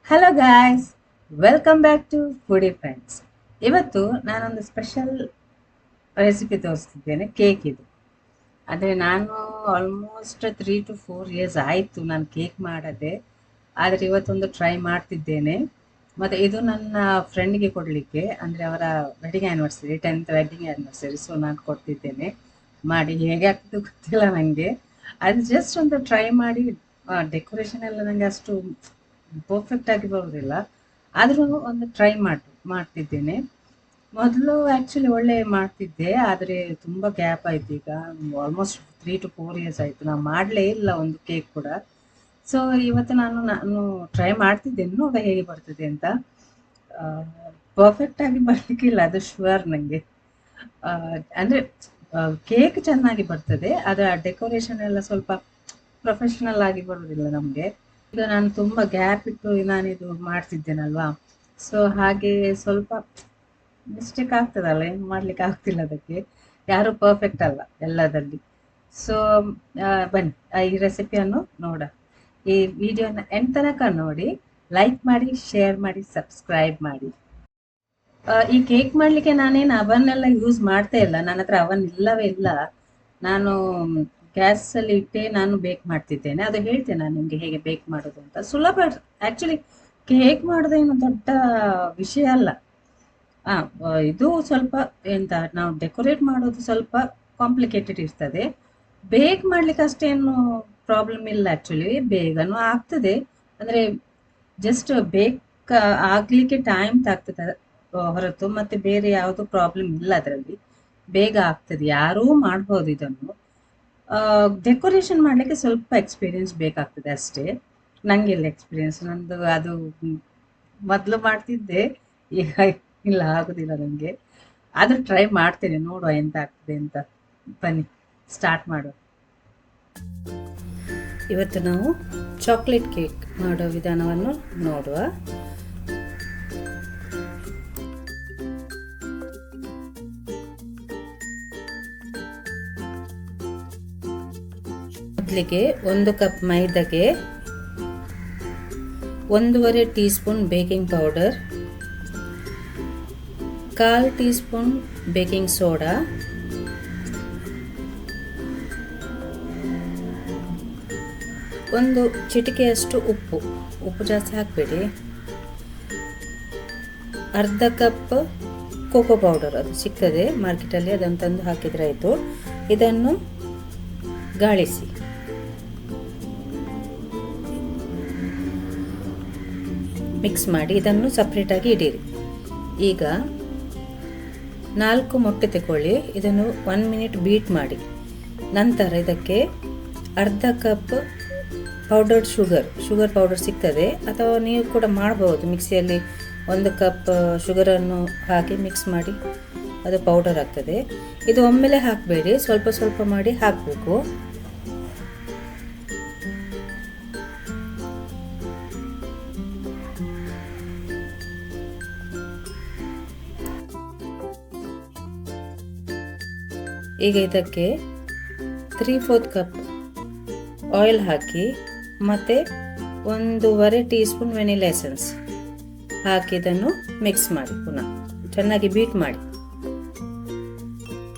Hello guys, welcome back to foodie friends. ಇವತ್ತು ನಾನೊಂದು special recipe ತೋರಿಸ್ತಿದ್ದೇನೆ. Cake ಇದು. ಅಂದರೆ ನಾನು ಆಲ್ಮೋಸ್ಟ್ 3 to 4 years ಆಯಿತು ನಾನು ಕೇಕ್ ಮಾಡದೆ. ಆದರೆ ಇವತ್ತೊಂದು ಟ್ರೈ ಮಾಡ್ತಿದ್ದೇನೆ. ಮತ್ತು ಇದು ನನ್ನ ಫ್ರೆಂಡ್ಗೆ ಕೊಡಲಿಕ್ಕೆ, ಅಂದರೆ ಅವರ wedding anniversary, 10th wedding anniversary. So ನಾನು ಕೊಡ್ತಿದ್ದೇನೆ. ಮಾಡಿ ಹೇಗೆ ಆಗ್ತದೆ ಗೊತ್ತಿಲ್ಲ ನನಗೆ. ಅದು ಜಸ್ಟ್ ಒಂದು ಟ್ರೈ ಮಾಡಿ. ಡೆಕೋರೇಷನ್ ಎಲ್ಲ ನನಗೆ ಅಷ್ಟು ಪರ್ಫೆಕ್ಟ್ ಆಗಿ ಬರುವುದಿಲ್ಲ, ಆದರೂ ಒಂದು ಟ್ರೈ ಮಾಡ್ತಿದ್ದೇನೆ. ಮೊದಲು ಆ್ಯಕ್ಚುಲಿ ಒಳ್ಳೆ ಮಾಡ್ತಿದ್ದೆ, ಆದರೆ ತುಂಬ ಗ್ಯಾಪ್ ಆಯ್ತು. ಈಗ ಆಲ್ಮೋಸ್ಟ್ 3 to 4 years ಆಯಿತು ನಾವು ಮಾಡಲೇ ಇಲ್ಲ ಒಂದು ಕೇಕ್ ಕೂಡ. ಸೊ ಇವತ್ತು ನಾನು ಟ್ರೈ ಮಾಡ್ತಿದ್ದೇನೆ, ನೋಡ ಹೇಗೆ ಬರ್ತದೆ ಅಂತ. ಪರ್ಫೆಕ್ಟ್ ಆಗಿ ಬರಲಿಕ್ಕಿಲ್ಲ, ಅದು ಶುವರ್ ನನಗೆ. ಅಂದರೆ ಕೇಕ್ ಚೆನ್ನಾಗಿ ಬರ್ತದೆ, ಅದರ ಡೆಕೋರೇಷನ್ ಎಲ್ಲ ಸ್ವಲ್ಪ ಪ್ರೊಫೆಷನಲ್ ಆಗಿ ಬರೋದಿಲ್ಲ ನಮಗೆ. ಈಗ ನಾನು ತುಂಬ ಗ್ಯಾಪ್ ಇಟ್ಟು ನಾನಿದು ಮಾಡ್ತಿದ್ದೇನಲ್ವಾ, ಸೊ ಹಾಗೆ ಸ್ವಲ್ಪ ಮಿಸ್ಟೇಕ್ ಆಗ್ತದಲ್ಲ, ಏನು ಮಾಡ್ಲಿಕ್ಕೆ ಆಗ್ತಿಲ್ಲ ಅದಕ್ಕೆ. ಯಾರು ಪರ್ಫೆಕ್ಟ್ ಅಲ್ಲ ಎಲ್ಲದಲ್ಲಿ. ಸೊ ಬನ್ನಿ ಈ ರೆಸಿಪಿಯನ್ನು ನೋಡ. ಈ ವಿಡಿಯೋನ ಎಂಡ್ ತನಕ ನೋಡಿ, ಲೈಕ್ ಮಾಡಿ, ಶೇರ್ ಮಾಡಿ, ಸಬ್ಸ್ಕ್ರೈಬ್ ಮಾಡಿ. ಈ ಕೇಕ್ ಮಾಡಲಿಕ್ಕೆ ನಾನೇನು ಅವನ್ ಎಲ್ಲ ಯೂಸ್ ಮಾಡ್ತಾ ಇಲ್ಲ, ನನ್ನ ಹತ್ರ ಅವನ್ ಇಲ್ಲವೇ ಇಲ್ಲ. ನಾನು ಗ್ಯಾಸಲ್ಲಿ ಇಟ್ಟೆ ನಾನು ಬೇಕ್ ಮಾಡ್ತಿದ್ದೇನೆ. ಅದು ಹೇಳ್ತೇನೆ ನಾನು ನಿಮಗೆ ಹೇಗೆ ಬೇಕ್ ಮಾಡೋದು ಅಂತ. ಸುಲಭ ಆ್ಯಕ್ಚುಲಿ. ಕೇಕ್ ಮಾಡೋದೇನು ದೊಡ್ಡ ವಿಷಯ ಅಲ್ಲ. ಇದು ಸ್ವಲ್ಪ ಎಂತ, ನಾವು ಡೆಕೋರೇಟ್ ಮಾಡೋದು ಸ್ವಲ್ಪ ಕಾಂಪ್ಲಿಕೇಟೆಡ್ ಇರ್ತದೆ. ಬೇಕ್ ಮಾಡ್ಲಿಕ್ಕೆ ಅಷ್ಟೇನು ಪ್ರಾಬ್ಲಮ್ ಇಲ್ಲ ಆ್ಯಕ್ಚುಲಿ, ಬೇಗನೂ ಆಗ್ತದೆ. ಅಂದರೆ ಜಸ್ಟ್ ಬೇಕ್ ಆಗಲಿಕ್ಕೆ ಟೈಮ್ ತಾಗ್ತದೆ ಹೊರತು ಮತ್ತೆ ಬೇರೆ ಯಾವುದು ಪ್ರಾಬ್ಲಮ್ ಇಲ್ಲ ಅದರಲ್ಲಿ. ಬೇಗ ಆಗ್ತದೆ, ಯಾರೂ ಮಾಡ್ಬೋದು ಇದನ್ನು. ಡೆಕೋರೇಷನ್ ಮಾಡಲಿಕ್ಕೆ ಸ್ವಲ್ಪ ಎಕ್ಸ್ಪೀರಿಯನ್ಸ್ ಬೇಕಾಗ್ತದೆ ಅಷ್ಟೇ. ನನಗೆಲ್ಲ ಎಕ್ಸ್ಪೀರಿಯನ್ಸ್, ನಂದು ಅದು ಮೊದಲು ಮಾಡ್ತಿದ್ದೆ, ಈಗ ಇಲ್ಲ, ಆಗೋದಿಲ್ಲ ನನಗೆ. ಆದರೂ ಟ್ರೈ ಮಾಡ್ತೇನೆ, ನೋಡುವ ಎಂತ ಆಗ್ತದೆ ಅಂತ. ಬನ್ನಿ ಸ್ಟಾರ್ಟ್ ಮಾಡುವ. ಇವತ್ತು ನಾವು ಚಾಕ್ಲೇಟ್ ಕೇಕ್ ಮಾಡೋ ವಿಧಾನವನ್ನು ನೋಡುವ. ಮೊದಲಿಗೆ 1 ಕಪ್ ಮೈದಾಗೆ 1.5 teaspoon baking powder, 1/4 teaspoon baking soda, 1 ಚಿಟಿಕೆಯಷ್ಟು ಉಪ್ಪು ಜಾಸ್ತಿ ಹಾಕಬೇಡಿ, ಅರ್ಧ ಕಪ್ ಕೋಕೋ ಪೌಡರ್, ಅದು ಸಿಗ್ತದೆ ಮಾರ್ಕೆಟಲ್ಲಿ, ಅದನ್ನು ತಂದು ಹಾಕಿದರೆ ಆಯಿತು. ಇದನ್ನು ಗಾಳಿಸಿ. ಮಿಕ್ಸ್ ಮಾಡಿ ಇದನ್ನು ಸಪ್ರೇಟಾಗಿ ಇಡಿರಿ. ಈಗ 4 ಮೊಟ್ಟೆ ತಗೊಳ್ಳಿ, ಇದನ್ನು 1 ಮಿನಿಟ್ ಬೀಟ್ ಮಾಡಿ. ನಂತರ ಇದಕ್ಕೆ ಅರ್ಧ ಕಪ್ ಪೌಡರ್ಡ್ ಶುಗರ್ ಪೌಡರ್ ಸಿಗ್ತದೆ, ಅಥವಾ ನೀವು ಕೂಡ ಮಾಡ್ಬೋದು ಮಿಕ್ಸಿಯಲ್ಲಿ. 1 ಕಪ್ ಶುಗರನ್ನು ಹಾಕಿ ಮಿಕ್ಸ್ ಮಾಡಿ, ಅದು ಪೌಡರ್ ಆಗ್ತದೆ. ಇದು ಒಮ್ಮೆಲೆ ಹಾಕಬೇಡಿ, ಸ್ವಲ್ಪ ಸ್ವಲ್ಪ ಮಾಡಿ ಹಾಕಬೇಕು. ಈಗ ಇದಕ್ಕೆ 3/4 ಕಪ್ ಆಯಿಲ್ ಹಾಕಿ, ಮತ್ತು 1.5 ಟೀ ಸ್ಪೂನ್ ವೆನಿಲಾ ಎಸೆನ್ಸ್ ಹಾಕಿ ಇದನ್ನು ಮಿಕ್ಸ್ ಮಾಡಿ, ಪುನಃ ಚೆನ್ನಾಗಿ ಬೀಟ್ ಮಾಡಿ.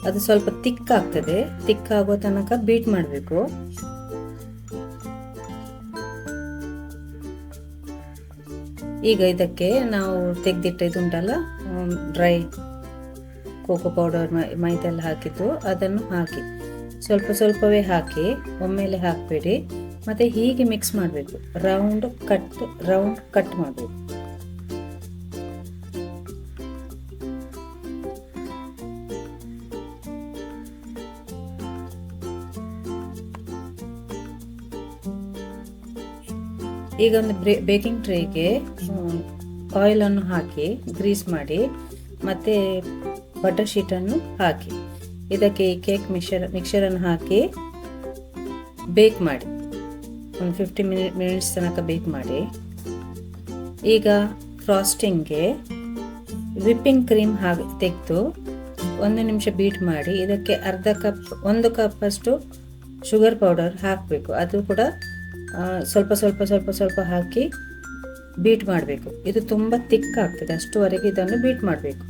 ಅದು ಸ್ವಲ್ಪ ತಿಕ್ ಆಗ್ತದೆ, ತಿಕ್ ಆಗೋ ತನಕ ಬೀಟ್ ಮಾಡಬೇಕು. ಈಗ ಇದಕ್ಕೆ ನಾವು ತೆಗೆದಿಟ್ಟಿದ್ದುಂಟಲ್ಲ ಡ್ರೈ ಕೋಕೋ ಪೌಡರ್, ಮೈದೆಲ್ಲ ಹಾಕಿದ್ದು, ಅದನ್ನು ಹಾಕಿ ಸ್ವಲ್ಪ ಸ್ವಲ್ಪವೇ ಹಾಕಿ, ಒಮ್ಮೆಲೆ ಹಾಕಬೇಡಿ. ಮತ್ತು ಹೀಗೆ ಮಿಕ್ಸ್ ಮಾಡಬೇಕು, ರೌಂಡ್ ಕಟ್ ಮಾಡಬೇಕು. ಈಗ ಒಂದು ಬೇಕಿಂಗ್ ಟ್ರೇಗೆ ಆಯಿಲನ್ನು ಹಾಕಿ ಗ್ರೀಸ್ ಮಾಡಿ, ಮತ್ತು ಬಟರ್ ಶೀಟನ್ನು ಹಾಕಿ, ಇದಕ್ಕೆ ಈ ಕೇಕ್ ಮಿಕ್ಸರನ್ನು ಹಾಕಿ ಬೇಕ್ ಮಾಡಿ. ಒಂದು 15 ಮಿನಿಟ್ಸ್ ತನಕ ಬೇಕ್ ಮಾಡಿ. ಈಗ ಫ್ರಾಸ್ಟಿಂಗ್ಗೆ ವಿಪ್ಪಿಂಗ್ ಕ್ರೀಮ್ ತೆಗೆದು 1 ನಿಮಿಷ ಬೀಟ್ ಮಾಡಿ, ಇದಕ್ಕೆ 1 ಕಪ್ ಅಷ್ಟು ಶುಗರ್ ಪೌಡರ್ ಹಾಕಬೇಕು. ಅದು ಕೂಡ ಸ್ವಲ್ಪ ಸ್ವಲ್ಪ ಸ್ವಲ್ಪ ಸ್ವಲ್ಪ ಹಾಕಿ ಬೀಟ್ ಮಾಡಬೇಕು. ಇದು ತುಂಬ ತಿಕ್ ಆಗ್ತದೆ, ಅಷ್ಟುವರೆಗೆ ಇದನ್ನು ಬೀಟ್ ಮಾಡಬೇಕು.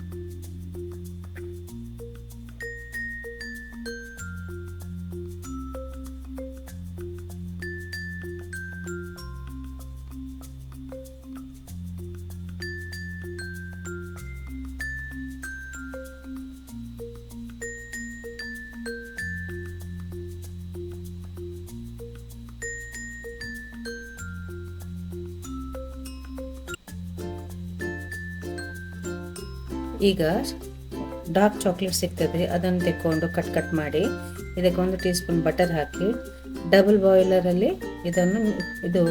ಈಗ ಡಾರ್ಕ್ ಚಾಕ್ಲೇಟ್ ಸಿಗ್ತದೆ, ಅದನ್ನು ತೆಕ್ಕೊಂಡು ಕಟ್ ಮಾಡಿ ಇದಕ್ಕೆ 1 ಟೀ ಸ್ಪೂನ್ ಬಟರ್ ಹಾಕಿ ಡಬಲ್ ಬಾಯ್ಲರಲ್ಲಿ ಇದು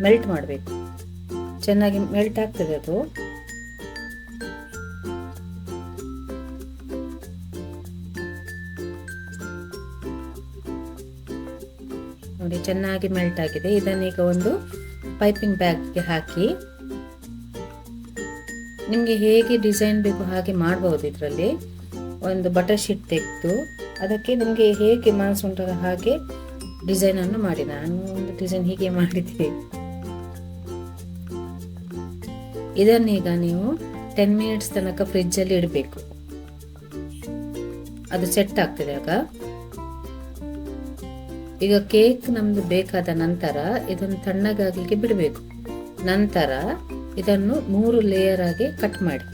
ಮೆಲ್ಟ್ ಮಾಡಬೇಕು. ಚೆನ್ನಾಗಿ ಮೆಲ್ಟ್ ಆಗ್ತದೆ ಅದು. ನೋಡಿ ಚೆನ್ನಾಗಿ ಮೆಲ್ಟ್ ಆಗಿದೆ. ಇದನ್ನೀಗ ಒಂದು ಪೈಪಿಂಗ್ ಬ್ಯಾಗ್ಗೆ ಹಾಕಿ ನಿಮಗೆ ಹೇಗೆ ಡಿಸೈನ್ ಬೇಕು ಹಾಗೆ ಮಾಡಬಹುದು. ಇದರಲ್ಲಿ ಒಂದು ಬಟರ್ ಶೀಟ್ ತೆಗೆದು ಅದಕ್ಕೆ ನಿಮಗೆ ಹೇಗೆ ಮನಸ್ಸುಂಟಲ್ಲ ಹಾಗೆ ಡಿಸೈನನ್ನು ಮಾಡಿ. ನಾನು ಒಂದು ಡಿಸೈನ್ ಹೀಗೆ ಮಾಡಿದ್ದೆ. ಇದನ್ನೀಗ ನೀವು 10 ಮಿನಿಟ್ಸ್ ತನಕ ಫ್ರಿಜ್ಜಲ್ಲಿ ಇಡಬೇಕು. ಅದು ಸೆಟ್ ಆಗ್ತದೆ ಆಗ. ಈಗ ಕೇಕ್ ನಮ್ದು ಬೇಕಾದ ನಂತರ ಇದನ್ನು ತಣ್ಣಗಾಗಲಿಕ್ಕೆ ಬಿಡಬೇಕು. ನಂತರ ಇದನ್ನು 3 ಲೇಯರ್ ಆಗಿ ಕಟ್ ಮಾಡಿ.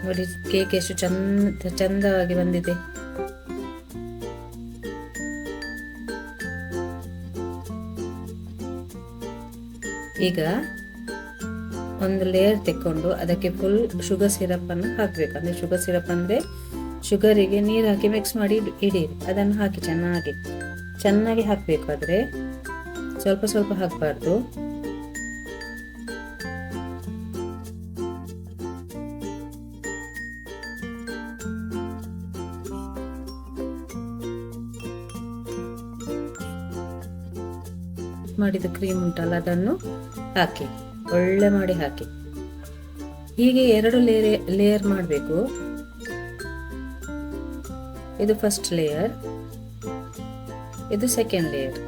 ನೋಡಿ ಕೇಕ್ ಎಷ್ಟು ಚಂದವಾಗಿ ಬಂದಿದೆ. ಈಗ ಒಂದು ಲೇಯರ್ ತೆಕ್ಕೊಂಡು ಅದಕ್ಕೆ ಫುಲ್ ಶುಗರ್ ಸಿರಪ್ ಅನ್ನು ಹಾಕಬೇಕು. ಅಂದ್ರೆ ಶುಗರ್ ಸಿರಪ್ ಅಂದ್ರೆ ಶುಗರಿಗೆ ನೀರು ಹಾಕಿ ಮಿಕ್ಸ್ ಮಾಡಿ ಇಡಿ. ಅದನ್ನು ಹಾಕಿ ಚೆನ್ನಾಗಿ ಹಾಕಬೇಕು. ಆದ್ರೆ ಸ್ವಲ್ಪ ಸ್ವಲ್ಪ ಹಾಕಬಾರ್ದು. ಮಾಡಿದ ಕ್ರೀಮ್ ಉಂಟಲ್ಲ ಅದನ್ನು ಹಾಕಿ ಒಳ್ಳೆ ಮಾಡಿ ಹಾಕಿ. ಹೀಗೆ 2 ಲೇಯರ್ ಮಾಡಬೇಕು. ಇದು ಫಸ್ಟ್ ಲೇಯರ್, ಇದು ಸೆಕೆಂಡ್ ಲೇಯರ್.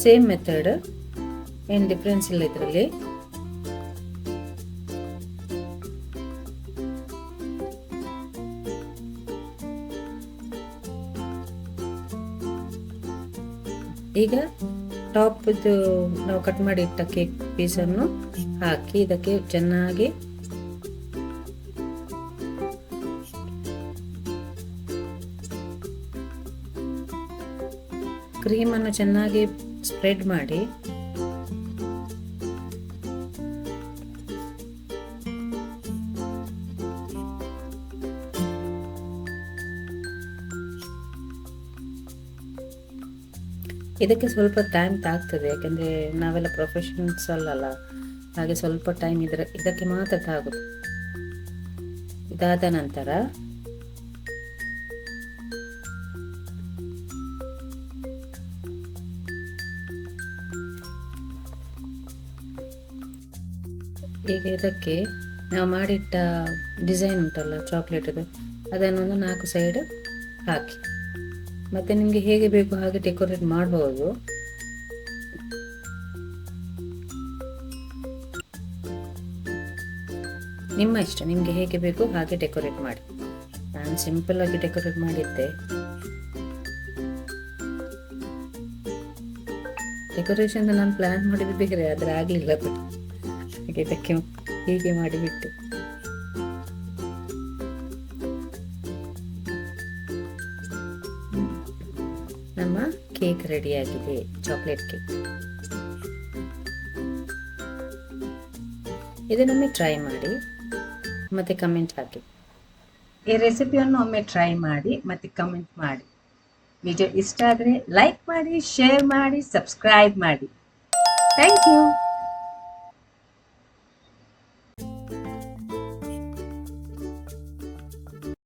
ಸೇಮ್ ಮೆಥಡ್, ಏನು ಡಿಫ್ರೆನ್ಸ್ ಇಲ್ಲ ಇದರಲ್ಲಿ. ಈಗ ಟಾಪ್ ನಾವು ಕಟ್ ಮಾಡಿ ಇಟ್ಟ ಕೇಕ್ ಪೀಸನ್ನು ಹಾಕಿ ಇದಕ್ಕೆ ಚೆನ್ನಾಗಿ ಕ್ರೀಮನ್ನು ಚೆನ್ನಾಗಿ ಸ್ಪ್ರೆಡ್ ಮಾಡಿ ಇದಕ್ಕೆ ಸ್ವಲ್ಪ ಟೈಮ್ ತಾಗ್ತದೆ, ಯಾಕಂದ್ರೆ ನಾವೆಲ್ಲ ಪ್ರೊಫೆಷನಲ್ಸ್ ಅಲ್ಲಲ್ಲ, ಹಾಗೆ ಸ್ವಲ್ಪ ಟೈಮ್ ಇದಕ್ಕೆ ಮಾತ್ರ ತಾಗುತ್ತೆ. ಇದಾದ ನಂತರ ಈಗ ಇದಕ್ಕೆ ನಾವು ಮಾಡಿಟ್ಟ ಡಿಸೈನ್ ಉಂಟಲ್ಲ ಚಾಕ್ಲೇಟದು, ಅದನ್ನೊಂದು 4 ಸೈಡ್ ಹಾಕಿ ಮತ್ತೆ ನಿಮಗೆ ಹೇಗೆ ಬೇಕು ಹಾಗೆ ಡೆಕೋರೇಟ್ ಮಾಡಬಹುದು. ನಿಮ್ಮ ಇಷ್ಟ, ನಿಮಗೆ ಹೇಗೆ ಬೇಕು ಹಾಗೆ ಡೆಕೋರೇಟ್ ಮಾಡಿ. ನಾನು ಸಿಂಪಲ್ ಆಗಿ ಡೆಕೋರೇಟ್ ಮಾಡಿದ್ದೆ. ಡೆಕೋರೇಷನ್ ನಾನು ಪ್ಲಾನ್ ಮಾಡಿದ್ದು ಬೇರೆ, ಆದ್ರೆ ಆಗ್ಲಿಲ್ಲ. ಹಾಗೆ ಇದಕ್ಕೆ ಹೀಗೆ ಮಾಡಿಬಿಟ್ಟು ನಮ್ಮ ಕೇಕ್ ರೆಡಿ ಆಗಿದೆ, ಚಾಕ್ಲೇಟ್ ಕೇಕ್. ಇದನ್ನೊಮ್ಮೆ ಟ್ರೈ ಮಾಡಿ ಮತ್ತೆ ಕಮೆಂಟ್ ಹಾಕಿ. ಈ ರೆಸಿಪಿಯನ್ನು ಒಮ್ಮೆ ಟ್ರೈ ಮಾಡಿ ಮತ್ತೆ ಕಮೆಂಟ್ ಮಾಡಿ. ವಿಡಿಯೋ ಇಷ್ಟ ಆದರೆ ಲೈಕ್ ಮಾಡಿ, ಶೇರ್ ಮಾಡಿ, ಸಬ್ಸ್ಕ್ರೈಬ್ ಮಾಡಿ. Thank you.